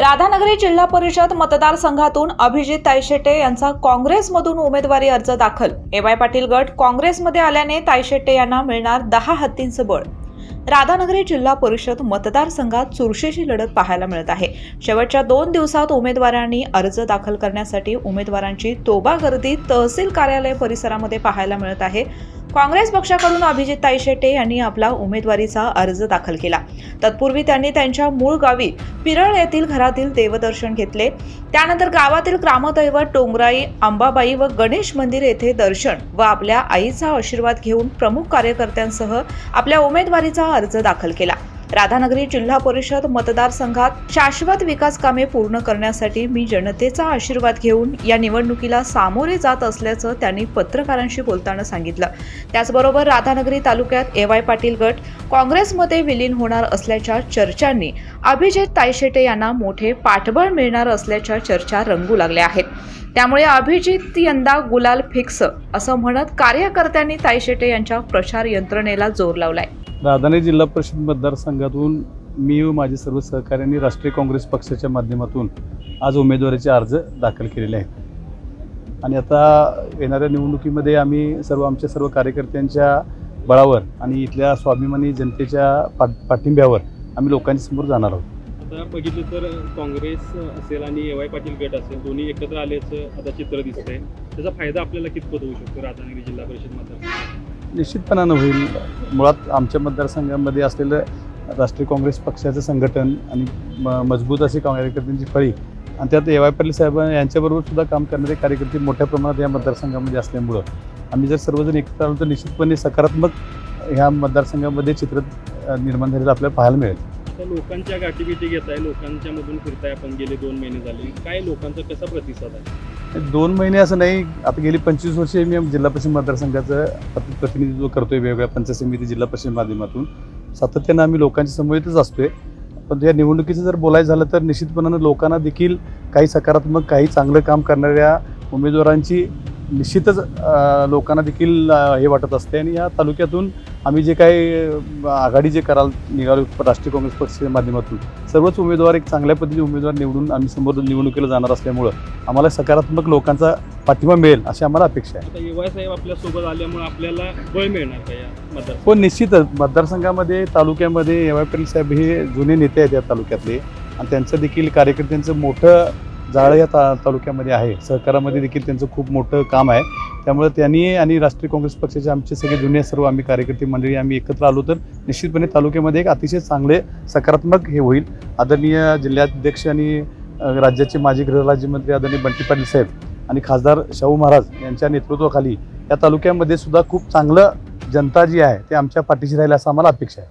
राधानगरी जिल्हा परिषद मतदारसंघातून अभिजित तायशेटे यांचा काँग्रेसमधून उमेदवारी अर्ज दाखल। ए.वाय. पाटील गट काँग्रेसमध्ये आल्याने तायशेटे यांना मिळणार 10 हत्तींचं बळ। राधानगरी जिल्हा परिषद मतदारसंघात चुरशीची लढत पाहायला मिळत आहे। शेवटच्या 2 दिवसात उमेदवारांनी अर्ज दाखल करण्यासाठी उमेदवारांची तोबा गर्दी तहसील कार्यालय परिसरामध्ये पाहायला मिळत आहे। काँग्रेस पक्षाकडून अभिजित तायशेटे यांनी आपला उमेदवारीचा अर्ज दाखल केला। तत्पूर्वी त्यांनी त्यांच्या मूळ गावी पिरळ येथील घरातील देवदर्शन घेतले। त्यानंतर गावातील ग्रामदैवत डोंगराई अंबाबाई व गणेश मंदिर येथे दर्शन व आपल्या आईचा आशीर्वाद घेऊन प्रमुख कार्यकर्त्यांसह आपल्या उमेदवारीचा अर्ज दाखल केला। राधानगरी जिल्हा परिषद मतदारसंघात शाश्वत विकास कामे पूर्ण करण्यासाठी मी जनतेचा आशीर्वाद घेऊन या निवडणुकीला सामोरे जात असल्याचं त्यांनी पत्रकारांशी बोलताना सांगितलं। त्याचबरोबर राधानगरी तालुक्यात ए.वाय. पाटील गट काँग्रेसमध्ये विलीन होणार असल्याच्या चर्चांनी अभिजित तायशेटे यांना मोठे पाठबळ मिळणार असल्याच्या चर्चा रंगू लागल्या आहेत। त्यामुळे अभिजित यंदा गुलाल फिक्स असं म्हणत कार्यकर्त्यांनी तायशेटे यांच्या प्रचार यंत्रणेला जोर लावलाय। राधानगरी जिल्हा परिषद मतदारसंघातून मी व माझे सर्व सहकाऱ्यांनी राष्ट्रीय काँग्रेस पक्षाच्या माध्यमातून आज उमेदवारीचे अर्ज दाखल केलेले आहेत आणि आता येणाऱ्या निवडणुकीमध्ये आम्ही आमच्या सर्व कार्यकर्त्यांच्या बळावर आणि इथल्या स्वाभिमानी जनतेच्या पाठिंब्यावर आम्ही लोकांच्या समोर जाणार आहोत। आता बघितलं तर काँग्रेस असेल आणि ए.वाय. पाटील गट असेल दोन्ही एकत्र आल्याचं आता चित्र दिसतंय। त्याचा फायदा आपल्याला कितपत होऊ शकतो राधानगरी जिल्हा परिषद मतदारसंघात? निश्चितपणानं होईल। मुळात आमच्या मतदारसंघामध्ये असलेलं राष्ट्रीय काँग्रेस पक्षाचं संघटन आणि मजबूत अशी कार्यकर्त्यांची फळी आणि त्यात ए.वाय. पाटील साहेब यांच्याबरोबर सुद्धा काम करणारे कार्यकर्ते मोठ्या प्रमाणात या मतदारसंघामध्ये असल्यामुळं आम्ही जर सर्वजण एकत्र आलो तर निश्चितपणे सकारात्मक ह्या मतदारसंघामध्ये चित्र निर्माण झालेलं आपल्याला पाहायला मिळेल। आता लोकांच्या गाठीभेटी घेत आहे, लोकांच्या मधून फिरताय आपण, गेले 2 महिने झाले, काय लोकांचा कसा प्रतिसाद आहे? 2 महिने असं नाही, आता गेली 25 वर्षे मी जिल्हा परिषद मतदारसंघाचं प्रतिनिधित्व करतोय वेगवेगळ्या पंचायत समिती जिल्हा परिषद माध्यमातून। सातत्यानं आम्ही लोकांच्या समवेतच असतोय। पण या निवडणुकीचं जर बोलायचं झालं तर निश्चितपणानं लोकांना देखील काही सकारात्मक काही चांगलं काम करणाऱ्या उमेदवारांची निश्चितच लोकांना देखील हे वाटत असते आणि या तालुक्यातून आम्ही जे काही आघाडी जे निघालो राष्ट्रीय काँग्रेस पक्षाच्या माध्यमातून सर्वच उमेदवार एक चांगल्या पद्धतीने उमेदवार निवडून आम्ही समोर निवडणुकीला जाणार असल्यामुळं आम्हाला सकारात्मक लोकांचा पाठिंबा मिळेल अशी आम्हाला अपेक्षा आहे। आता ए.वाय. साहेब आपल्यासोबत आल्यामुळे आपल्याला बळ मिळणार का या मतदार? हो, निश्चितच मतदारसंघामध्ये तालुक्यामध्ये ए.वाय. पाटील साहेब हे जुने नेते आहेत या तालुक्यातले आणि त्यांचं देखील कार्यकर्त्यांचं मोठं जाळं या तालुक्यामध्ये आहे। सहकारामध्ये देखील त्यांचं खूप मोठं काम आहे। त्यामुळे त्यांनी आणि राष्ट्रीय काँग्रेस पक्षाचे आमचे सगळे जुने सर्व आम्ही कार्यकर्ते मंडळी आम्ही एकत्र आलो तर निश्चितपणे तालुक्यामध्ये एक अतिशय चांगले सकारात्मक हे होईल। आदरणीय जिल्हाध्यक्ष आणि राज्याचे माजी गृहराज्यमंत्री आदरणीय बंटी पाटील साहेब आणि खासदार शाहू महाराज यांच्या नेतृत्वाखाली या तालुक्यामध्ये सुद्धा खूप चांगलं जनता जी आहे ते आमच्या पाठीशी राहील असं आम्हाला अपेक्षा आहे।